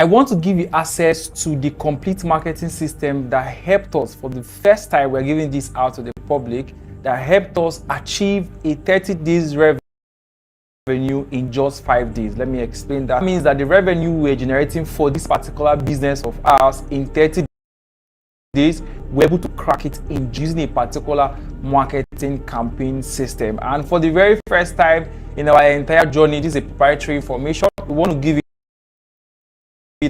I want to give you access to the complete marketing system that helped us for the first time. We're giving this out to the public, that helped us achieve a 30 days revenue in just 5 days. Let me explain that. That means that the revenue we're generating for this particular business of ours in 30 days, we're able to crack it in using a particular marketing campaign system. And for the very first time in our entire journey, this is a proprietary information. We want to give it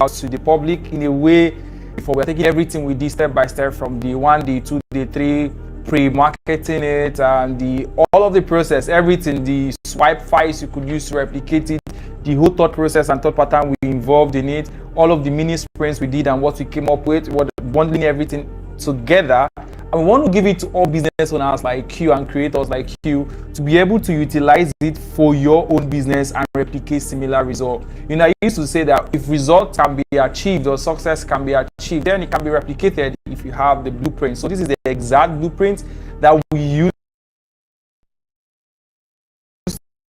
out to the public in a way before we're taking everything we did step by step from day 1, day 2, day 3, pre-marketing it, and all of the process, everything, the swipe files you could use to replicate it, the whole thought process and thought pattern we involved in it, all of the mini sprints we did and what we came up with, bundling everything together. And we want to give it to all business owners like you and creators like you to be able to utilize it for your own business and replicate similar results. You know, I used to say that if results can be achieved or success can be achieved, then it can be replicated if you have the blueprint. So this is the exact blueprint that we use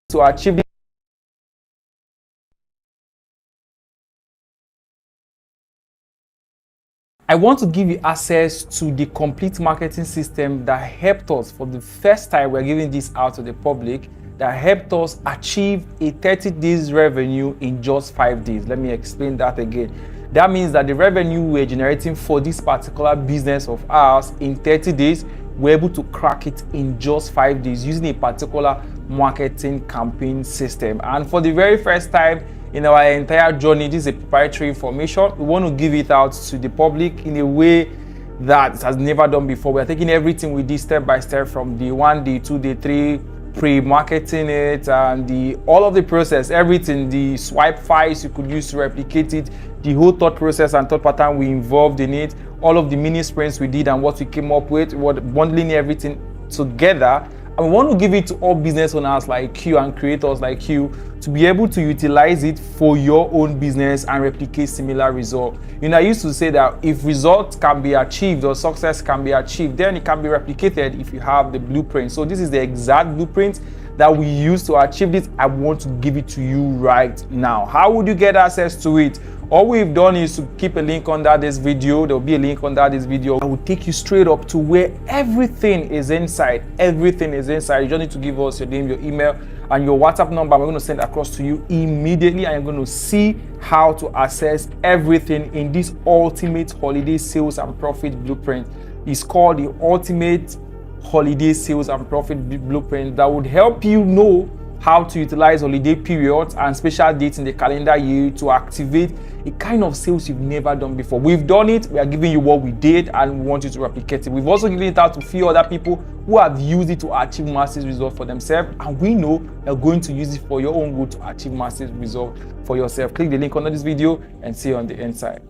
to achieve I want to give you access to the complete marketing system that helped us for the first time. We're giving this out to the public, that helped us achieve a 30 days revenue in just 5 days. Let me explain that again. That means that the revenue we're generating for this particular business of ours in 30 days, we're able to crack it in just 5 days using a particular marketing campaign system. And for the very first time in our entire journey, this is a proprietary information. We want to give it out to the public in a way that it has never done before. We're taking everything we did step by step from day 1, day 2, day 3, pre-marketing it, and all of the process, everything, the swipe files you could use to replicate it, the whole thought process and thought pattern we involved in it, all of the mini sprints we did and what we came up with, bundling everything together. And we want to give it to all business owners like you and creators like you to be able to utilize it for your own business and replicate similar results. You know, I used to say that if results can be achieved or success can be achieved, then it can be replicated if you have the blueprint. So this is the exact blueprint that we use to achieve this. I want to give it to you right now. How would you get access to it? All we've done is to keep a link under this video. There will be a link under this video. I will take you straight up to where everything is inside. Everything is inside. You just need to give us your name, your email, and your WhatsApp number. We're going to send across to you immediately, and you're going to see how to access everything in this ultimate holiday sales and profit blueprint. It's called the ultimate holiday sales and profit blueprint that would help you know how to utilize holiday periods and special dates in the calendar year to activate a kind of sales you've never done before. We've done it, we are giving you what we did, and we want you to replicate it. We've also given it out to a few other people who have used it to achieve massive results for themselves, and we know you're going to use it for your own good to achieve massive results for yourself. Click the link under this video and see you on the inside.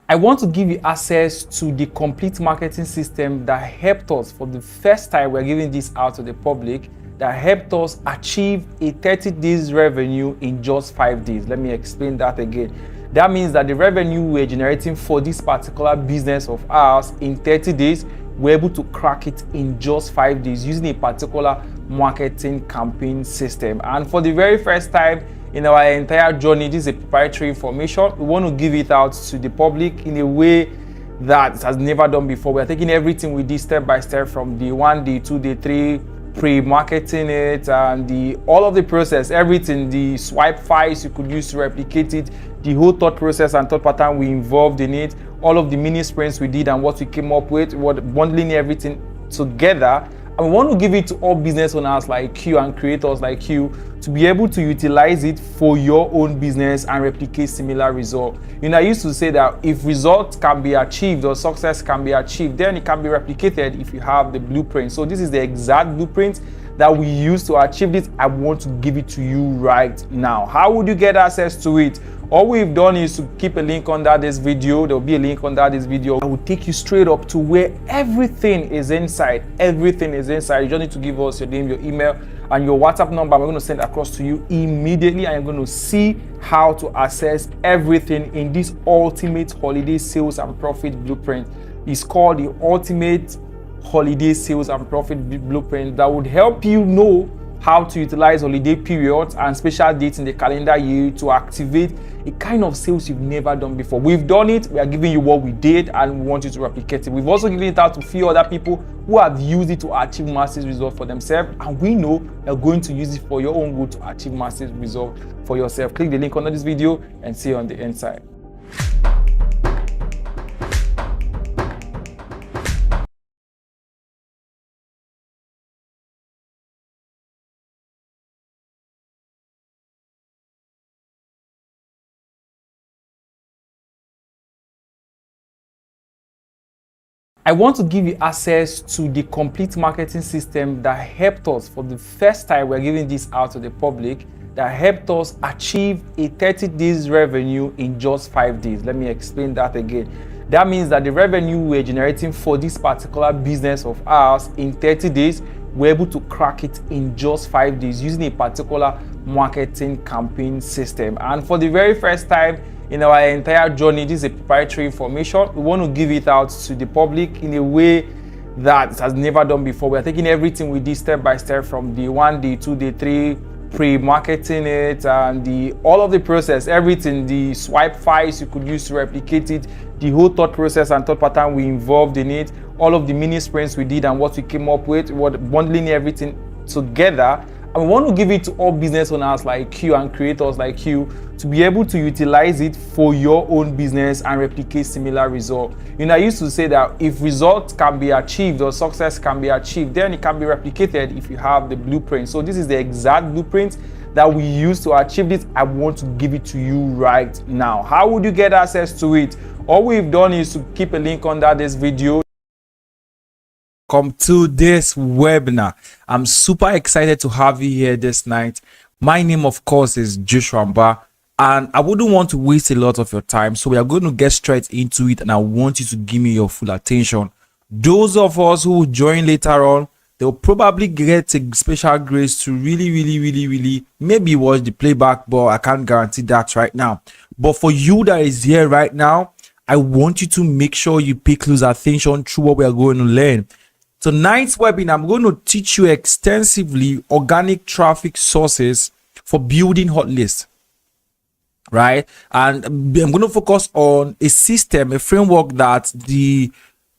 I want to give you access to the complete marketing system that helped us for the first time. We're giving this out to the public, that helped us achieve a 30 days revenue in just 5 days. Let me explain that again. That means that the revenue we're generating for this particular business of ours in 30 days, we're able to crack it in just 5 days using a particular marketing campaign system. And for the very first time in our entire journey, this is a proprietary information. We want to give it out to the public in a way that it has never done before. We're taking everything we did step by step from day 1, day 2, day 3, pre-marketing it, and all of the process, everything, the swipe files you could use to replicate it, the whole thought process and thought pattern we involved in it, all of the mini sprints we did and what we came up with, bundling everything together. And we want to give it to all business owners like you and creators like you to be able to utilize it for your own business and replicate similar results. You know, I used to say that if results can be achieved or success can be achieved, then it can be replicated if you have the blueprint. So this is the exact blueprint that we use to achieve this. I want to give it to you right now. How would you get access to it? All we've done is to keep a link under this video. There will be a link under this video. I will take you straight up to where everything is inside. Everything is inside. You just need to give us your name, your email, and your WhatsApp number. We're going to send across to you immediately, and you're going to see how to access everything in this ultimate holiday sales and profit blueprint. It's called the ultimate holiday sales and profit blueprint that would help you know how to utilize holiday periods and special dates in the calendar year to activate a kind of sales you've never done before. We've done it, we are giving you what we did, and we want you to replicate it. We've also given it out to a few other people who have used it to achieve massive results for themselves, and we know you're going to use it for your own good to achieve massive results for yourself. Click the link under this video and see you on the inside. I want to give you access to the complete marketing system that helped us, for the first time we're giving this out to the public, that helped us achieve a 30 days revenue in just 5 days. Let me explain that again. That means that the revenue we're generating for this particular business of ours in 30 days, we're able to crack it in just 5 days using a particular marketing campaign system. And for the very first time in our entire journey, this is a proprietary information. We want to give it out to the public in a way that it has never done before. We are taking everything we did step by step from day 1, day 2, day 3, pre-marketing it, and all of the process, everything, the swipe files you could use to replicate it, the whole thought process and thought pattern we involved in it, all of the mini sprints we did and what we came up with, bundling everything together. And we want to give it to all business owners like you and creators like you to be able to utilize it for your own business and replicate similar results. I used to say that if results can be achieved or success can be achieved, then it can be replicated if you have the blueprint. So this is the exact blueprint that we use to achieve this. I want to give it to you right now. How would you get access to it? All we've done is to keep a link under this video. Come to this webinar. I'm super excited to have you here this night. My name, of course, is Joshua Mba, and I wouldn't want to waste a lot of your time, so we are going to get straight into it, and I want you to give me your full attention. Those of us who will join later on, they'll probably get a special grace to really maybe watch the playback, but I can't guarantee that right now. But for you that is here right now, I want you to make sure you pay close attention to what we are going to learn. Tonight's webinar, I'm going to teach you extensively organic traffic sources for building hot lists, right? And I'm going to focus on a system, a framework that the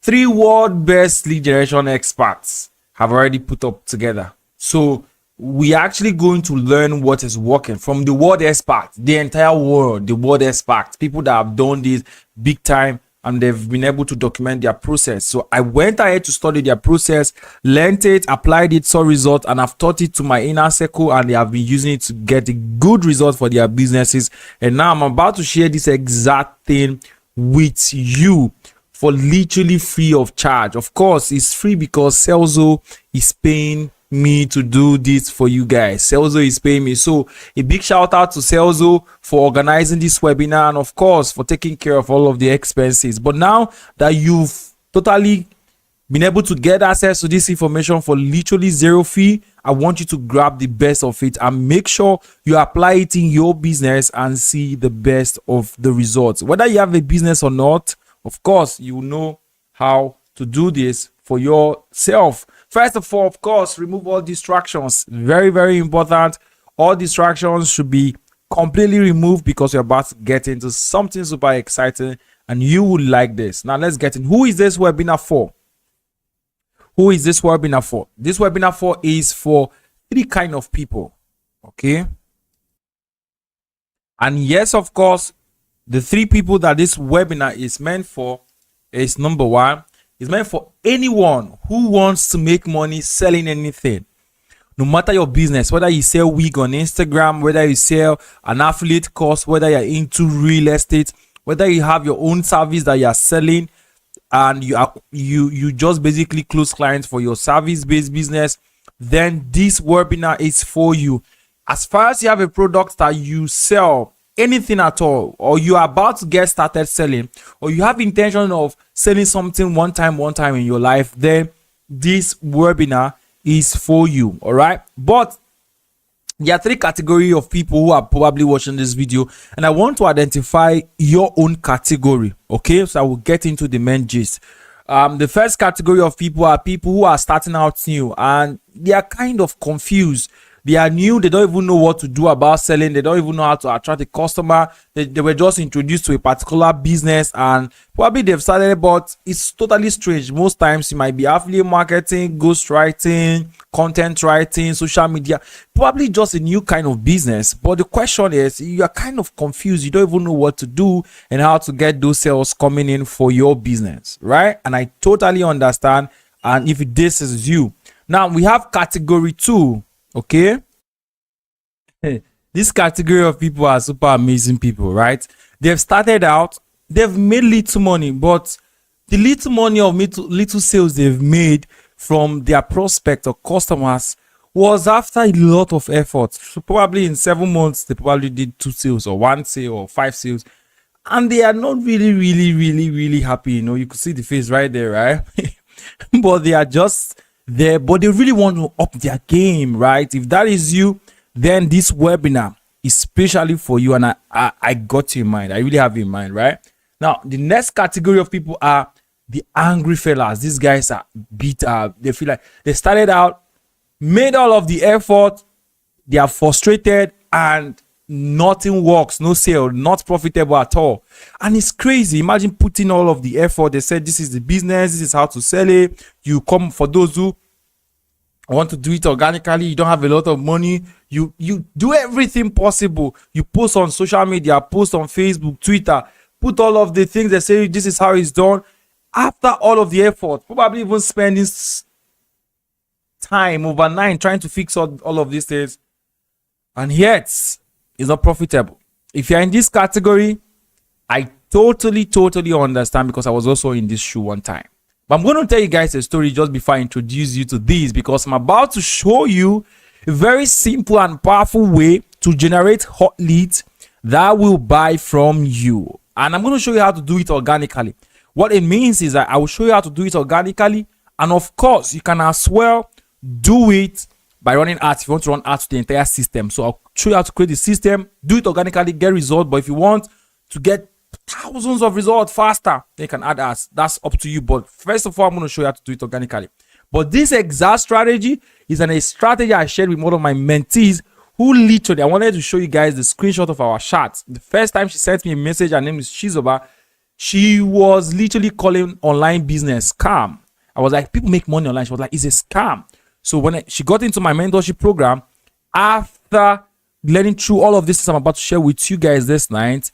3 world best lead generation experts have already put up together. So we are actually going to learn what is working from the world experts, the entire world, the world experts, people that have done this big time, and they've been able to document their process. So I went ahead to study their process, learned it, applied it, saw results, and I've taught it to my inner circle, and they have been using it to get a good result for their businesses. And now I'm about to share this exact thing with you for literally free of charge. Of course, it's free because Selzo is paying me to do this for you guys. Selzo is paying me. So a big shout out to Selzo for organizing this webinar, and of course for taking care of all of the expenses. But now that you've totally been able to get access to this information for literally zero fee, I want you to grab the best of it and make sure you apply it in your business and see the best of the results. Whether you have a business or not, of course you know how to do this for yourself. First of all, of course, remove all distractions. Very important. All distractions should be completely removed because you're about to get into something super exciting and you will like this. Now let's get in. Who is this webinar for? Who is this webinar for? This webinar is for 3 kind of people. Okay. And yes, of course, the 3 people that this webinar is meant for is: number 1, it's meant for anyone who wants to make money selling anything. No matter your business, whether you sell wig on Instagram, whether you sell an affiliate course, whether you're into real estate, whether you have your own service that you are selling and you just basically close clients for your service-based business, then this webinar is for you. As far as you have a product that you sell, anything at all, or you are about to get started selling, or you have intention of selling something one time in your life, then this webinar is for you. All right, but there are 3 categories of people who are probably watching this video, and I want to identify your own category. Okay, so I will get into the main gist. The first category of people are people who are starting out new and they are kind of confused. They are new, they don't even know what to do about selling, they don't even know how to attract a customer. They were just introduced to a particular business and probably they've started, but it's totally strange. Most times you might be affiliate marketing, ghostwriting, content writing, social media, probably just a new kind of business. But the question is, you are kind of confused, you don't even know what to do and how to get those sales coming in for your business, right? And I totally understand. And if this is you, now we have category 2. Okay, this category of people are super amazing people, right? They've started out, they've made little money, but the little money of little sales they've made from their prospect or customers was after a lot of effort. So probably in 7 months they probably did 2 sales or 1 sale or 5 sales, and they are not really happy. You know, you could see the face right there, right? But they are just there, but they really want to up their game, right? If that is you, then this webinar is specially for you, and I got you in mind. I really have you in mind, right? Now the next category of people are the angry fellas. These guys are beat up. They feel like they started out, made all of the effort, they are frustrated, and nothing works, no sale, not profitable at all. And it's crazy. Imagine putting all of the effort. They said this is the business, this is how to sell it. You come, for those who want to do it organically, you don't have a lot of money, you do everything possible. You post on social media, post on Facebook, Twitter, put all of the things they say this is how it's done. After all of the effort, probably even spending time overnight trying to fix all of these things, and yet it's not profitable. If you're in this category, I totally understand, because I was also in this shoe one time. But I'm going to tell you guys a story just before I introduce you to this, because I'm about to show you a very simple and powerful way to generate hot leads that will buy from you. And I'm going to show you how to do it organically. What it means is that I will show you how to do it organically, and of course you can as well do it by running ads if you want to run ads to the entire system. So I'll show you how to create the system, do it organically, get results. But if you want to get thousands of results faster, then you can add ads. That's up to you. But first of all, I'm going to show you how to do it organically. But this exact strategy is a strategy I shared with one of my mentees, who literally, I wanted to show you guys the screenshot of our chat. The first time she sent me a message, her name is Shizoba. She was literally calling online business scam. I was like, people make money online. She was like, it's a scam. So when she got into my mentorship program, after learning through all of this I'm about to share with you guys this night,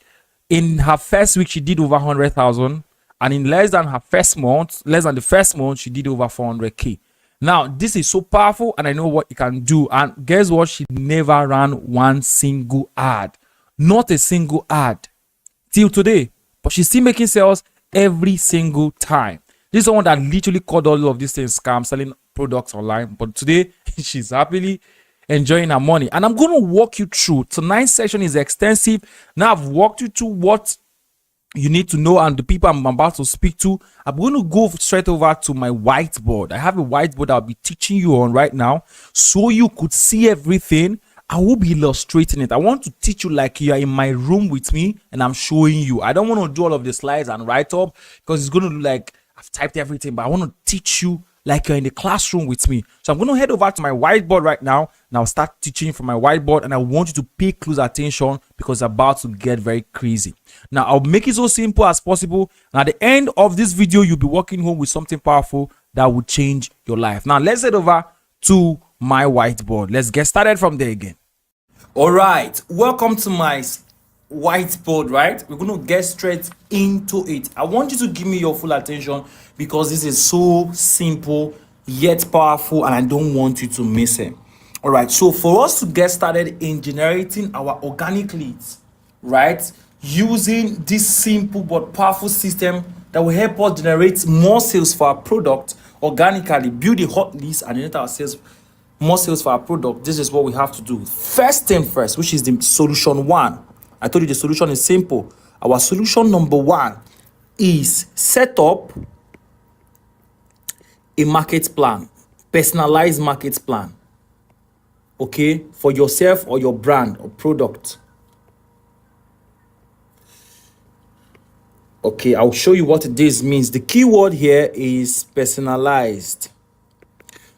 in her first week she did over 100,000, and in less than the first month, she did over 400k. Now this is so powerful, and I know what it can do. And guess what? She never ran one single ad, not a single ad till today, but she's still making sales every single time. This is someone that literally called all of these things scam, selling products online, but today she's happily enjoying her money. And I'm going to walk you through. Tonight's session is extensive. Now I've walked you through what you need to know and the people I'm about to speak to. I'm going to go straight over to my whiteboard. I have a whiteboard I'll be teaching you on right now, so you could see everything. I will be illustrating it. I want to teach you like you are in my room with me and I'm showing you. I don't want to do all of the slides and write up, because it's going to look like I've typed everything, but I want to teach you like you're in the classroom with me. So I'm going to head over to my whiteboard right now, and I'll start teaching from my whiteboard, and I want you to pay close attention because it's about to get very crazy. Now I'll make it so simple as possible, and at the end of this video you'll be walking home with something powerful that will change your life. Now let's head over to my whiteboard. Let's get started from there again. All right, welcome to my whiteboard, right? We're going to get straight into it. I want you to give me your full attention, because this is so simple yet powerful, and I don't want you to miss it. All right, so for us to get started in generating our organic leads, right, using this simple but powerful system that will help us generate more sales for our product organically, build a hot list, and generate our sales, more sales for our product, this is what we have to do. First thing first, which is the solution 1. I told you the solution is simple. Our solution number 1 is set up a market plan, personalized market plan, okay, for yourself or your brand or product. Okay, I'll show you what this means. The key word here is personalized.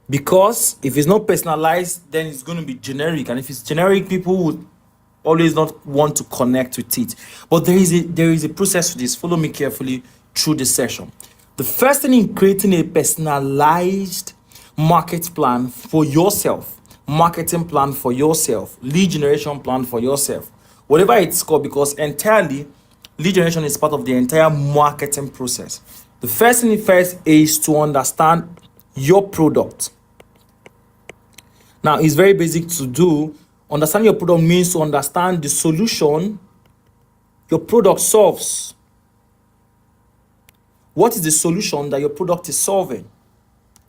Because if it's not personalized, then it's going to be generic. And if it's generic, people would always not want to connect with it. But there is a process to this. Follow me carefully through this session. The first thing in creating a personalized market plan for yourself, marketing plan for yourself, lead generation plan for yourself, whatever it's called, because entirely lead generation is part of the entire marketing process. The first thing first is to understand your product. Now, it's very basic to do. Understand your product means to understand the solution your product solves. What is the solution that your product is solving?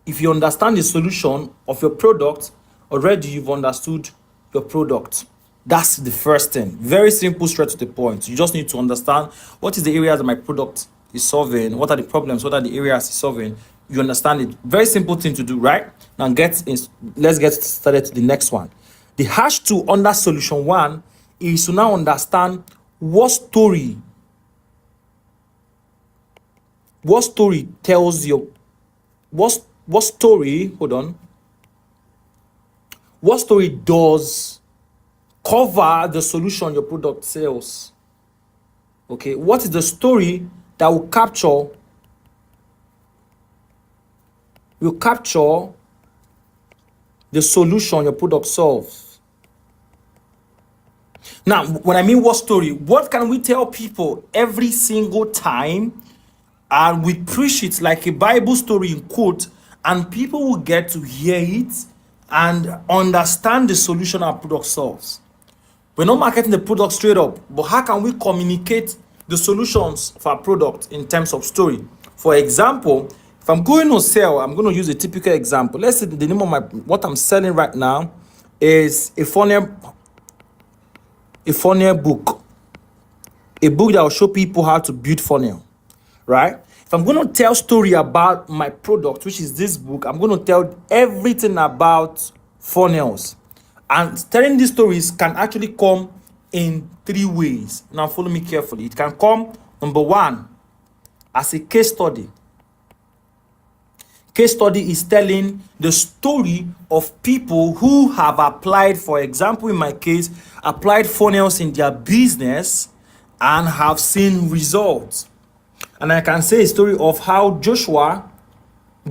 If you understand the solution of your product, already you've understood your product. That's the first thing. Very simple, straight to the point. You just need to understand what is the areas that my product is solving, what are the problems, what are the areas it's solving. You understand it. Very simple thing to do, right? Now let's get started to the next one. The hash 2 under solution 1 is to now understand what story tells you, what story does cover the solution your product sells. Okay, what is the story that will capture the solution your product solves? Now, when I mean what story, what can we tell people every single time and we preach it like a Bible story in quote, and people will get to hear it and understand the solution our product solves? We're not marketing the product straight up, but how can we communicate the solutions for our product in terms of story? For example, if I'm going to sell, I'm going to use a typical example. Let's say the name of what I'm selling right now is a funnel book. A book that will show people how to build funnel, right? If I'm going to tell story about my product, which is this book, I'm going to tell everything about funnels. And telling these stories can actually come in 3 ways. Now follow me carefully. It can come, number 1, as a case study. Case study is telling the story of people who have applied, for example, in my case, applied funnels in their business and have seen results. And I can say a story of how Joshua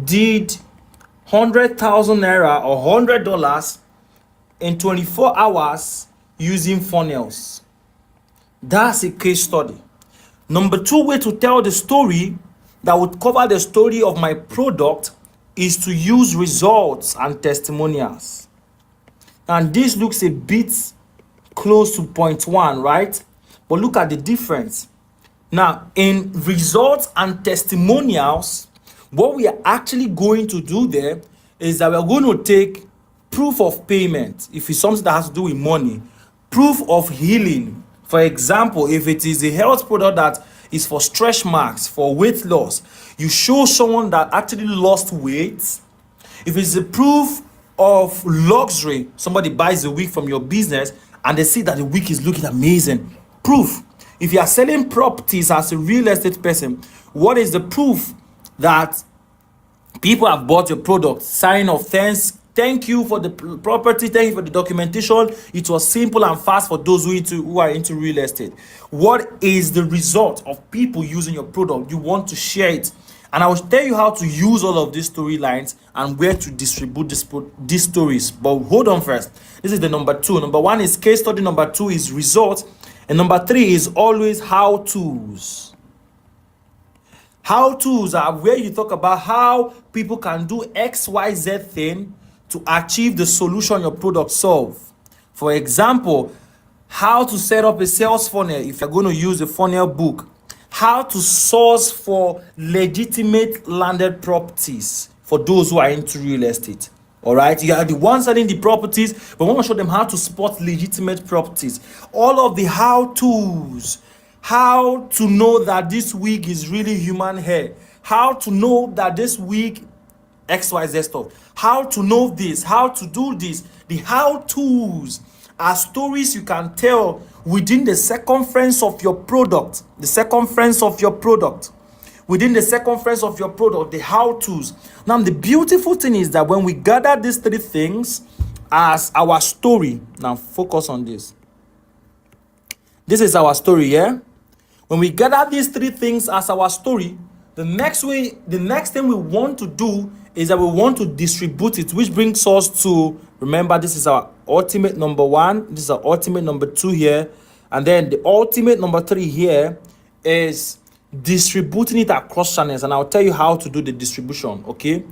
did 100,000 naira or $100 in 24 hours using funnels. That's a case study. Number 2 way to tell the story that would cover the story of my product is to use results and testimonials. And this looks a bit close to point 1, right? But look at the difference. Now, in results and testimonials, what we are actually going to do there is that we're going to take proof of payment, if it's something that has to do with money, proof of healing. For example, if it is a health product that is for stretch marks, for weight loss, you show someone that actually lost weight. If it's a proof of luxury, somebody buys a wig from your business and they see that the wig is looking amazing, proof. If you are selling properties as a real estate person, what is the proof that people have bought your product? Sign of thank you for the property, thank you for the documentation. It was simple and fast for those who are into real estate. What is the result of people using your product? You want to share it. And I will tell you how to use all of these storylines and where to distribute these stories. But hold on first. This is the number 2. Number 1 is case study. Number 2 is results. And number 3 is always how-tos. How-tos are where you talk about how people can do XYZ thing to achieve the solution your product solve. For example, how to set up a sales funnel if you're going to use a funnel book. How to source for legitimate landed properties for those who are into real estate. All right, you are the ones selling the properties, but we want to show them how to spot legitimate properties. All of the how-tos. How to know that this wig is really human hair. How to know that this wig XYZ stuff. How to know this, how to do this. The how-tos are stories you can tell within the circumference of your product, within the circumference of your product, the how-tos. Now, the beautiful thing is that when we gather these three things as our story, now focus on this. This is our story, yeah? When we gather these three things as our story, the next thing we want to do is that we want to distribute it, which brings us to, remember, this is our ultimate number 1, this is our ultimate number 2 here, and then the ultimate number 3 here is distributing it across channels, and I'll tell you how to do the distribution, okay?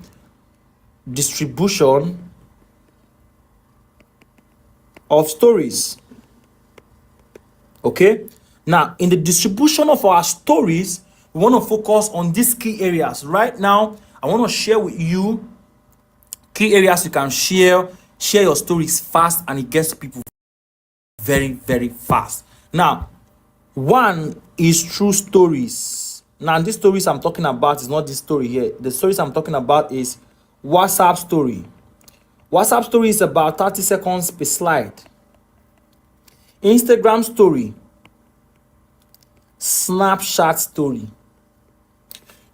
Distribution of stories. Okay, now in the distribution of our stories, we want to focus on these key areas. Right now, I want to share with you key areas you can share your stories fast, and it gets to people very, very fast. Now, one is true stories. Now, these stories I'm talking about is not this story here. The stories I'm talking about is WhatsApp story. WhatsApp story is about 30 seconds per slide. Instagram story, Snapchat story.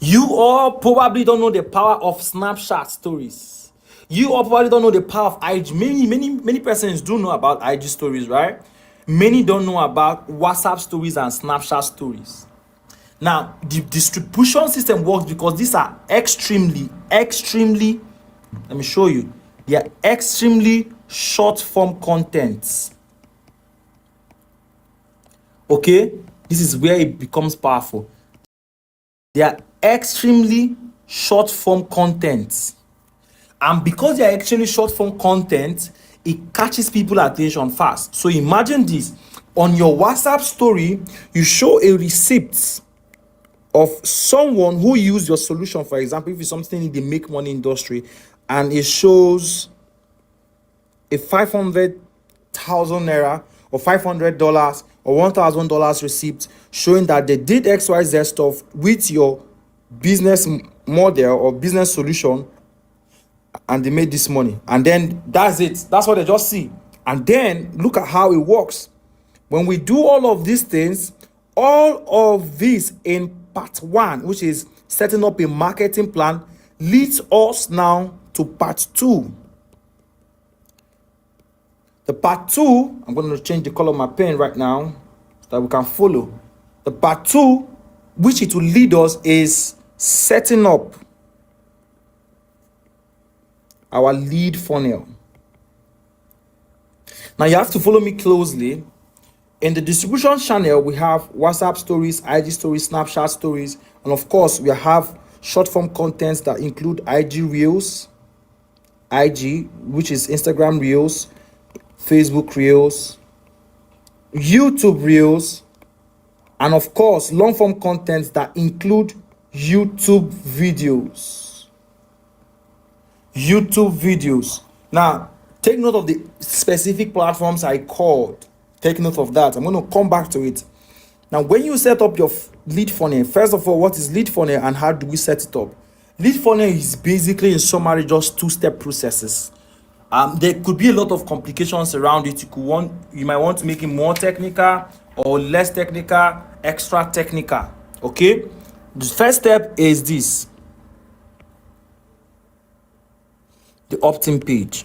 You all probably don't know the power of Snapchat stories. You all probably don't know the power of IG. Many persons do know about IG stories, right? Many don't know about WhatsApp stories and Snapchat stories. Now, the distribution system works because these are extremely, let me show you. They are extremely short form contents. Okay, this is where it becomes powerful. They are extremely short form content, and because they are extremely short form content, it catches people's attention fast. So imagine this: on your WhatsApp story, you show a receipt of someone who used your solution. For example, if it's something in the make money industry, and it shows a 500,000 naira or $500 or $1,000 receipt showing that they did XYZ stuff with your business model or business solution, and they made this money. And then that's it. That's what they just see. And then look at how it works. When we do all of these things, all of this in part 1, which is setting up a marketing plan, leads us now to part 2. The part 2, I'm going to change the color of my pen right now so that we can follow. The part 2, which it will lead us, is setting up our lead funnel. Now you have to follow me closely. In the distribution channel, we have WhatsApp stories, IG stories, Snapchat stories, and of course, we have short form contents that include IG Reels, IG, which is Instagram Reels, Facebook Reels, YouTube Reels, and of course, long form contents that include YouTube videos. Now, take note of the specific platforms I called. Take note of that. I'm going to come back to it. Now, when you set up your lead funnel, first of all, what is lead funnel and how do we set it up? Lead funnel is basically, in summary, just 2-step processes. There could be a lot of complications around it. You might want to make it more technical or less technical, extra technical. Okay? The first step is this: the opt-in page.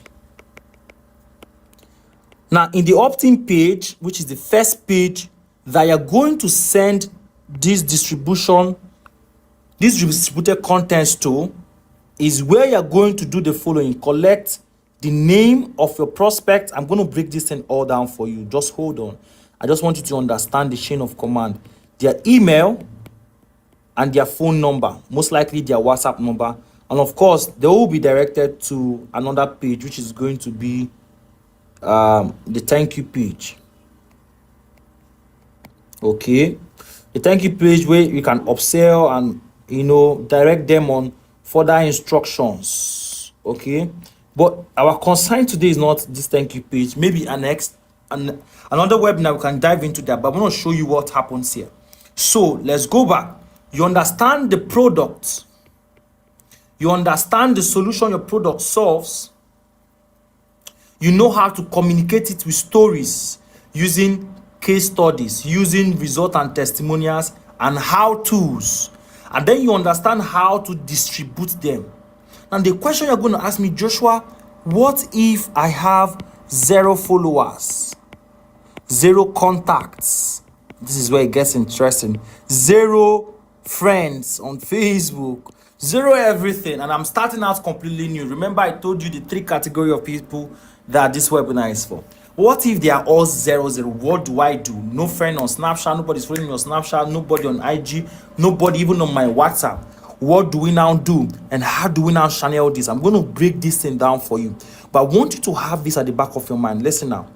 Now, in the opt-in page, which is the first page that you're going to send this distributed contents to, is where you're going to do the following. Collect the name of your prospect. I'm going to break this thing all down for you. Just hold on. I just want you to understand the chain of command. Their email and their phone number, most likely their WhatsApp number. And of course, they will be directed to another page, which is going to be the thank you page. Okay, the thank you page where you can upsell and direct them on further instructions. Okay, but our concern today is not this thank you page. Maybe another webinar we can dive into that, but I'm going to show you what happens here. So let's go back. You understand the product, you understand the solution your product solves. You know how to communicate it with stories using case studies using result and testimonials and how-tos. And then you understand how to distribute them. Now, the question you're going to ask me, Joshua, what if I have 0 followers, 0 contacts? This is where it gets interesting. 0 friends on Facebook, 0 everything, and I'm starting out completely new. Remember, I told you the 3 categories of people that this webinar is for. What if they are all 0, 0? What do I do? No friend on Snapchat, nobody's following me on Snapchat, nobody on IG, nobody even on my WhatsApp. What do we now do, and how do we now channel this? I'm going to break this thing down for you, but I want you to have this at the back of your mind. Listen now.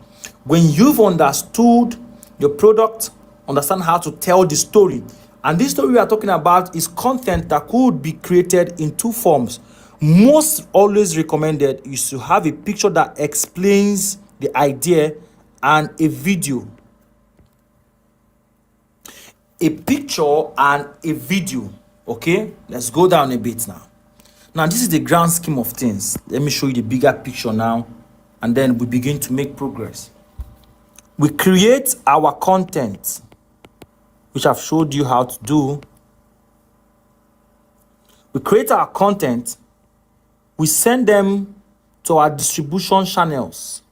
When you've understood your product, understand how to tell the story, and this story we are talking about is content that could be created in 2 forms. Most always recommended is to have a picture that explains the idea and a video. A picture and a video. Okay, let's go down a bit now. Now, this is the grand scheme of things. Let me show you the bigger picture now, and then we begin to make progress. We create our content, which I've showed you how to do. We create our content, we send them to our distribution channels,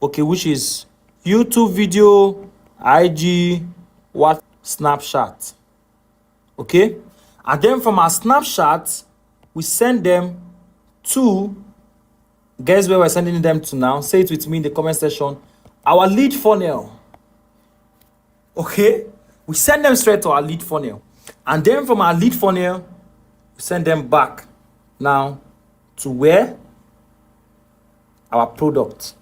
okay, which is YouTube video, IG, what, Snapchat, okay? And then from our Snapchat, we send them to, guess where we're sending them to now? Say it with me in the comment section. Our lead funnel, okay? We send them straight to our lead funnel. And then from our lead funnel, we send them back now to where? Our product.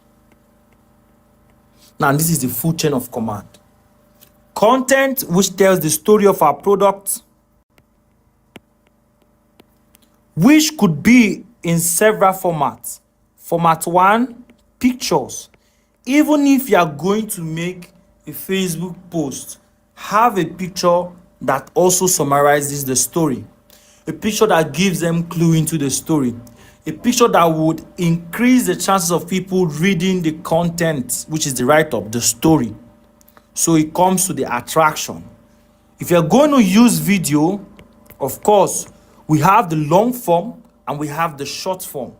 Now, this is the full chain of command. Content which tells the story of our product, which could be in several formats. Format 1, pictures. Even if you are going to make a Facebook post, have a picture that also summarizes the story. A picture that gives them clue into the story. A picture that would increase the chances of people reading the content, which is the write-up, the story. So it comes to the attraction. If you're going to use video, of course, we have the long form and we have the short form.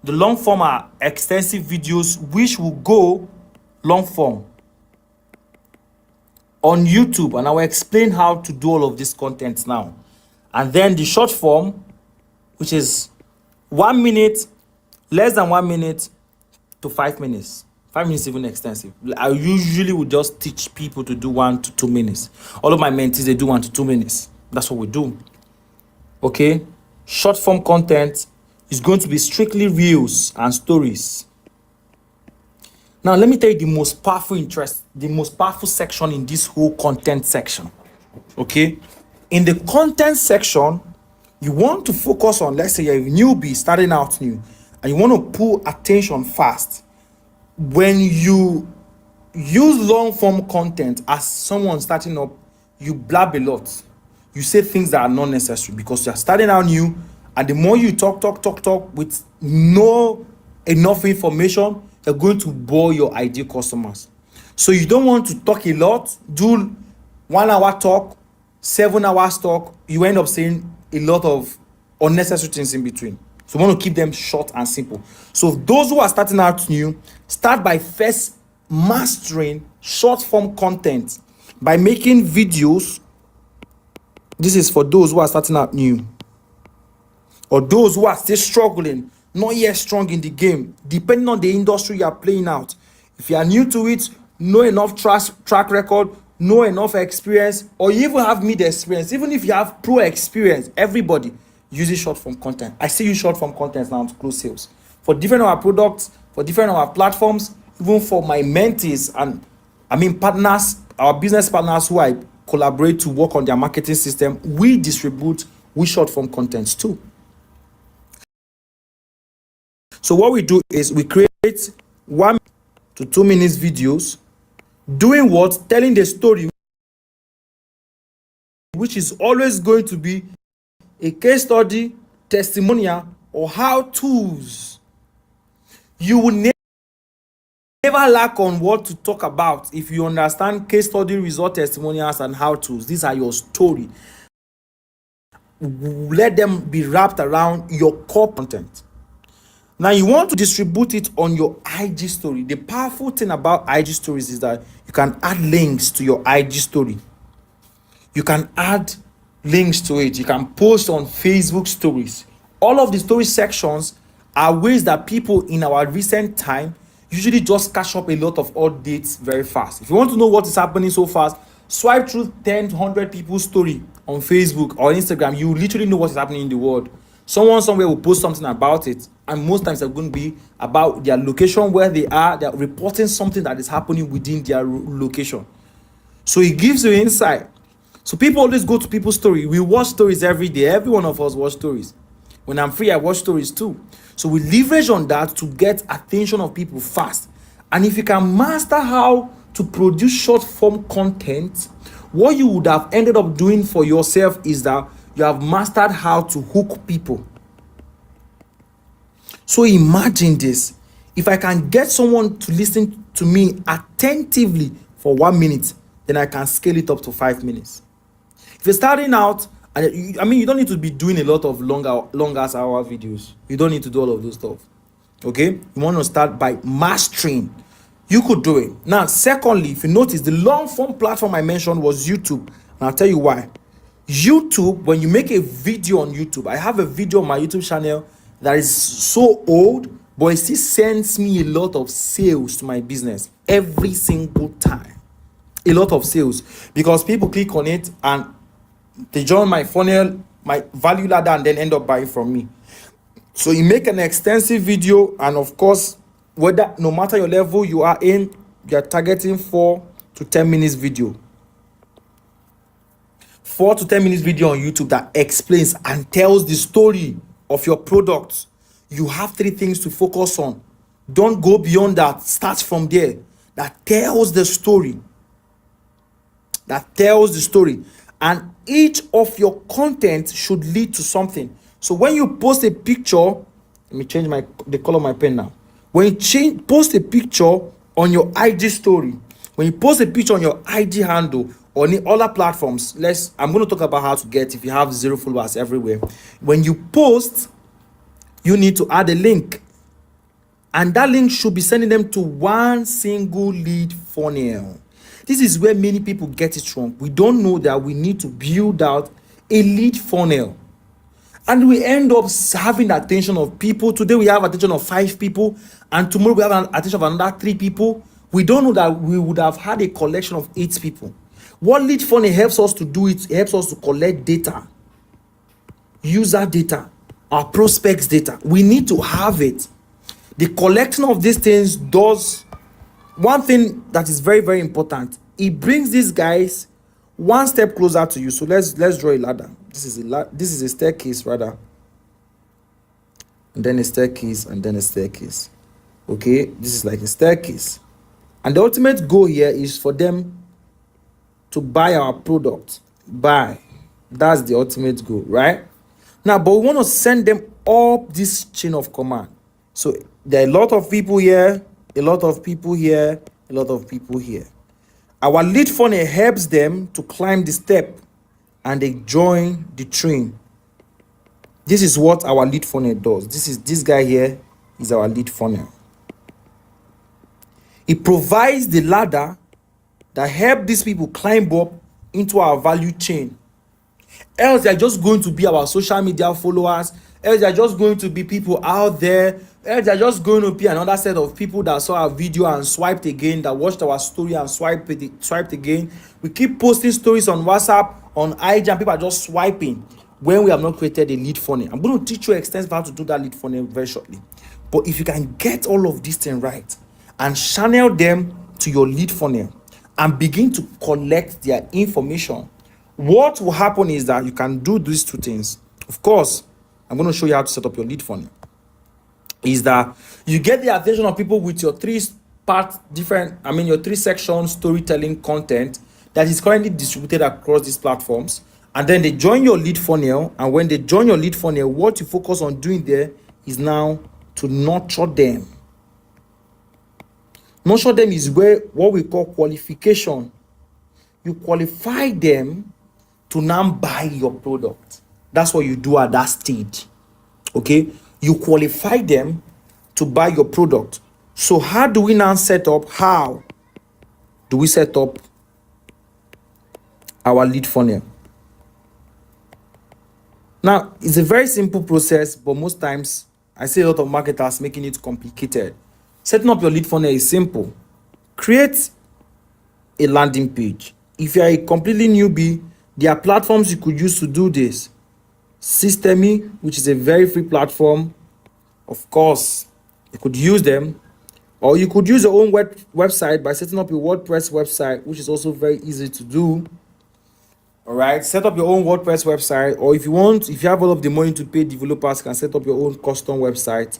The long form are extensive videos which will go long form on YouTube, and I will explain how to do all of this content now. And then the short form, which is 1 minute, less than 1 minute to 5 minutes. 5 minutes even extensive. I usually would just teach people to do 1 to 2 minutes. All of my mentees, they do 1 to 2 minutes. That's what we do. Okay? Short form content is going to be strictly reels and stories. Now, let me tell you the most powerful section in this whole content section. Okay? In the content section, you want to focus on, let's say you're a newbie starting out new, and you want to pull attention fast. When you use long form content as someone starting up, you blab a lot. You say things that are not necessary because you're starting out new, and the more you talk with no enough information, you're going to bore your ideal customers. So you don't want to talk a lot, do 1 hour talk, 7 hours talk, you end up saying a lot of unnecessary things in between. So you want to keep them short and simple. So those who are starting out new, start by first mastering short form content by making videos. This is for those who are starting out new, or those who are still struggling, not yet strong in the game, depending on the industry you are playing out. If you are new to it, know enough track record, know enough experience, or you even have mid experience, even if you have pro experience, everybody uses short form content. I see you short form content now to close sales for different of our products, for different of our platforms, even for my mentees and partners, our business partners who I collaborate to work on their marketing system. We distribute with short form contents too. So what we do is we create 1 to 2 minutes videos doing what? Telling the story, which is always going to be a case study, testimonial, or how-tos. You will never lack on what to talk about if you understand case study, result testimonials, and how to's. These are your story. Let them be wrapped around your core content. Now you want to distribute it on your IG story. The powerful thing about IG stories is that you can add links to your IG story. You can add links to it. You can post on Facebook stories. All of the story sections are ways that people in our recent time usually just catch up a lot of updates very fast. If you want to know what is happening so fast, swipe through 10, 100 people's story on Facebook or Instagram. You literally know what is happening in the world. Someone somewhere will post something about it, and most times they're going to be about their location, where they are. They're reporting something that is happening within their location. So it gives you insight. So people always go to people's story. We watch stories every day. Every one of us watch stories. When I'm free, I watch stories too. So we leverage on that to get attention of people fast. And if you can master how to produce short form content, what you would have ended up doing for yourself is that you have mastered how to hook people. So imagine this. If I can get someone to listen to me attentively for 1 minute, then I can scale it up to 5 minutes. If you're starting out, you don't need to be doing a lot of long ass hour videos. You don't need to do all of those stuff. Okay? You want to start by mastering. You could do it. Now, secondly, if you notice, the long form platform I mentioned was YouTube. And I'll tell you why. YouTube, when you make a video on YouTube, I have a video on my YouTube channel that is so old, but it still sends me a lot of sales to my business every single time. A lot of sales, because people click on it and they join my funnel, my value ladder, and then end up buying from me. So you make an extensive video, and of course, whether no matter your level you are in, you are targeting 4 to 10 minutes video. 4 to 10 minutes video on YouTube that explains and tells the story of your product. You have 3 things to focus on. Don't go beyond that. Start from there. That tells the story. That tells the story. And each of your content should lead to something. So when you post a picture, let me change the color of my pen now. When you post a picture on your IG story, when you post a picture on your IG handle, or any other platforms, I'm going to talk about how to get if you have 0 followers everywhere. When you post, you need to add a link, and that link should be sending them to one single lead funnel. This is where many people get it wrong. We don't know that we need to build out a lead funnel, and we end up having the attention of people. Today we have attention of 5 people, and tomorrow we have an attention of another 3 people. We don't know that we would have had a collection of 8 people. What lead funnel helps us to do, it helps us to collect data, user data, our prospects data. We need to have it. The collecting of these things does one thing that is very, very important. It brings these guys one step closer to you. So let's draw a ladder. This is a staircase rather, and then a staircase, and then a staircase. Okay, this is like a staircase, and the ultimate goal here is for them to buy our product. That's the ultimate goal, right? Now, but we want to send them up this chain of command. So there are a lot of people here, a lot of people here, a lot of people here. Our lead funnel helps them to climb the step, and they join the train. This is what our lead funnel does. This guy here is our lead funnel. It provides the ladder that help these people climb up into our value chain. Else they're just going to be our social media followers. Else they're just going to be people out there. Else they're just going to be another set of people that saw our video and swiped again, that watched our story and swiped again. We keep posting stories on WhatsApp, on IG, and people are just swiping when we have not created a lead funnel. I'm going to teach you extensively how to do that lead funnel very shortly. But if you can get all of these things right and channel them to your lead funnel and begin to collect their information, what will happen is that you can do these 2 things. Of course, I'm going to show you how to set up your lead funnel. Is that you get the attention of people with your 3 section storytelling content that is currently distributed across these platforms, and then they join your lead funnel. And when they join your lead funnel, what you focus on doing there is now to nurture them. Nurture them is where what we call qualification. You qualify them to now buy your product. That's what you do at that stage. Okay, you qualify them to buy your product. So how do we now set up? How do we set up our lead funnel? Now, it's a very simple process, but most times I see a lot of marketers making it complicated. Setting up your lead funnel is simple. Create a landing page. If you are a completely newbie, there are platforms you could use to do this. Systematically, which is a very free platform, of course, you could use them, or you could use your own website by setting up your WordPress website, which is also very easy to do. All right, set up your own WordPress website, or if you have all of the money to pay developers, you can set up your own custom website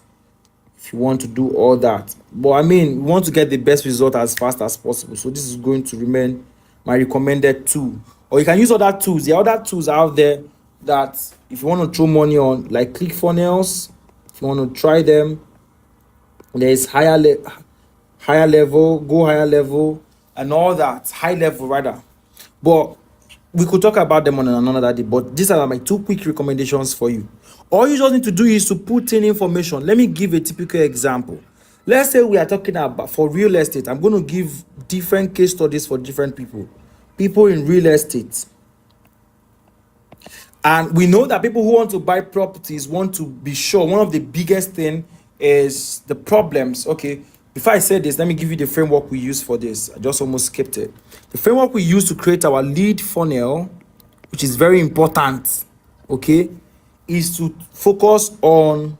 if you want to do all that. But I mean, we want to get the best result as fast as possible, so this is going to remain my recommended tool. Or you can use other tools. There are other tools out there that if you want to throw money on, like ClickFunnels, if you want to try them, there is higher level, and all that, high level rather. But we could talk about them on another day, but these are my 2 quick recommendations for you. All you just need to do is to put in information. Let me give a typical example. Let's say we are talking about for real estate. I'm going to give different case studies for different people in real estate. And we know that people who want to buy properties want to be sure. One of the biggest thing is the problems. Okay, before I say this, let me give you the framework we use for this. I just almost skipped it. The framework we use to create our lead funnel, which is very important, okay, is to focus on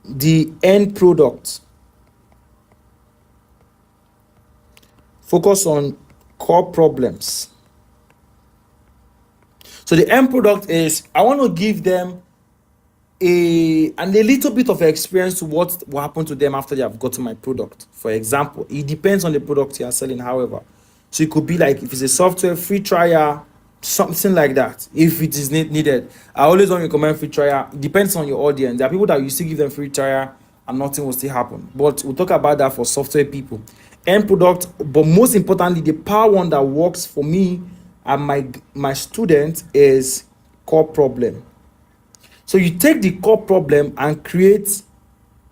the end product. Focus on core problems. So the end product is, I want to give them a little bit of experience to what will happen to them after they have gotten my product. For example, it depends on the product you are selling, however. So it could be like, if it's a software, free trial, something like that, if it is needed. I always don't recommend free trial. It depends on your audience. There are people that you still give them free trial and nothing will still happen. But we'll talk about that for software people. End product, but most importantly, the power one that works for me and my student is core problem. So you take the core problem and create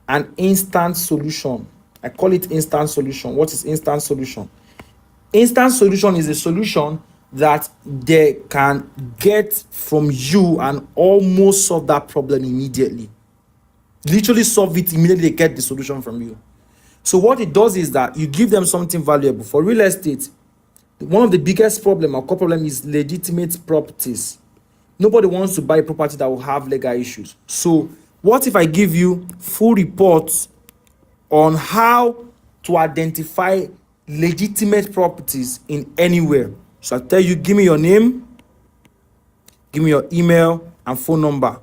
an instant solution. I call it instant solution. What is instant solution? Instant solution is a solution that they can get from you and almost solve that problem immediately. Literally solve it immediately, they get the solution from you. So what it does is that you give them something valuable. For real estate, one of the biggest problem or core problem is legitimate properties. Nobody wants to buy a property that will have legal issues. So what if I give you full reports on how to identify legitimate properties in anywhere? So I tell you, give me your name, give me your email and phone number.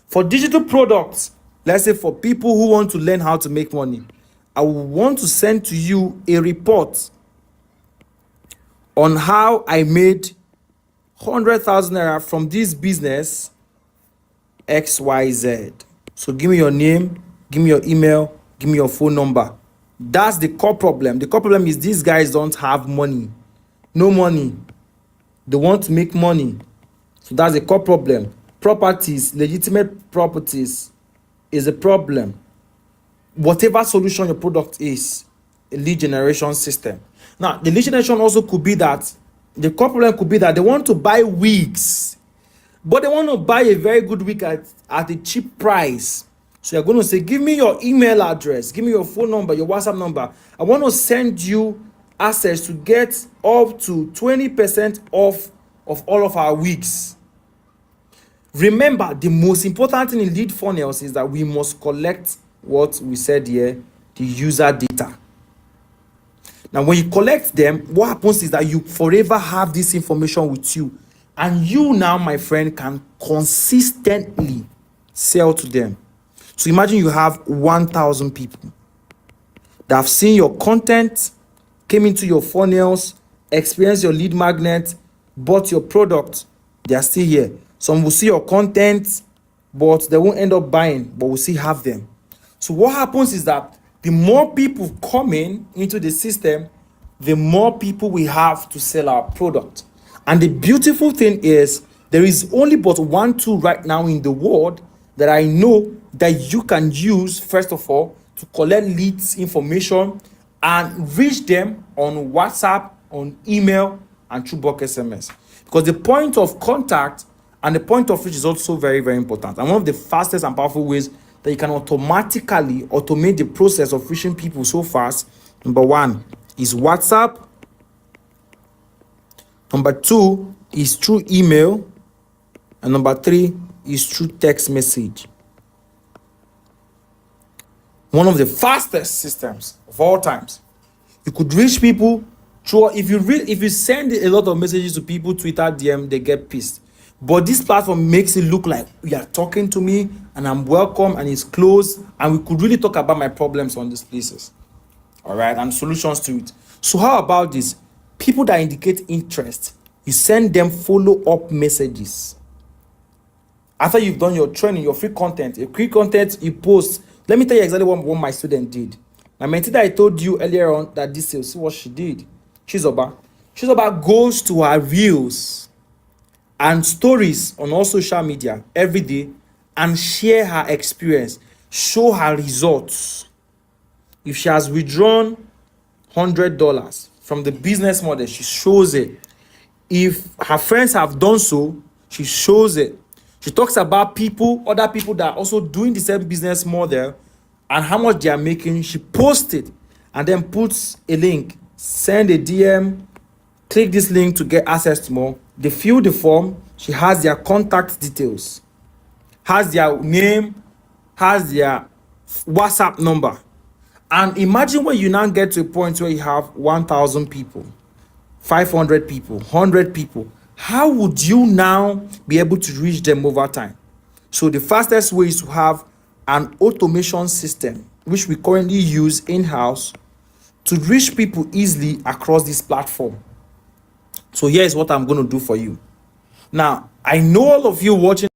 For digital products, let's say for people who want to learn how to make money, I will want to send to you a report on how I made 100,000 naira from this business XYZ. So give me your name, give me your email, give me your phone number. That's the core problem. The core problem is these guys don't have money. No money. They want to make money. So that's the core problem. Properties, legitimate properties is a problem. Whatever solution your product is, a lead generation system. Now, the lead generation also could be that the core problem could be that they want to buy wigs, but they want to buy a very good wig at a cheap price. So you're going to say, give me your email address, give me your phone number, your WhatsApp number. I want to send you access to get up to 20% off of all of our wigs. Remember, the most important thing in lead funnels is that we must collect what we said here, the user data. Now, when you collect them, what happens is that you forever have this information with you. And you now, my friend, can consistently sell to them. So imagine you have 1,000 people that have seen your content, came into your funnels, experienced your lead magnet, bought your product. They are still here. Some will see your content, but they won't end up buying, but we'll still have them. So what happens is that The more people coming into the system, the more people we have to sell our product. And the beautiful thing is, there is only but one tool right now in the world that I know that you can use, first of all, to collect leads information and reach them on WhatsApp, on email, and through bulk SMS. Because the point of contact and the point of reach is also very, very important. And one of the fastest and powerful ways that you can automatically automate the process of reaching people so fast, number one, is WhatsApp. Number two is through email. And number three is through text message. One of the fastest systems of all times. You could reach people through, if you send a lot of messages to people, Twitter DM, they get pissed. But this platform makes it look like you are talking to me and I'm welcome and it's closed, and we could really talk about my problems on these places. All right, and solutions to it. So how about this? People that indicate interest, you send them follow-up messages. After you've done your training, your free content, you post. Let me tell you exactly what my student did. My mentee that I told you earlier on that this is what she did. Chizoba goes to her reels and stories on all social media every day and share her experience, show her results. If she has withdrawn $100 from the business model, she shows it. If her friends have done so, she shows it. She talks about other people that are also doing the same business model and how much they are making. She posts it and then puts a link. Send a DM, click this link to get access to more. They fill the form. She has their contact details, has their name, has their WhatsApp number. And imagine when you now get to a point where you have 1,000 people, 500 people, 100 people. How would you now be able to reach them over time? So the fastest way is to have an automation system, which we currently use in-house, to reach people easily across this platform. So here's what I'm going to do for you. Now, I know all of you watching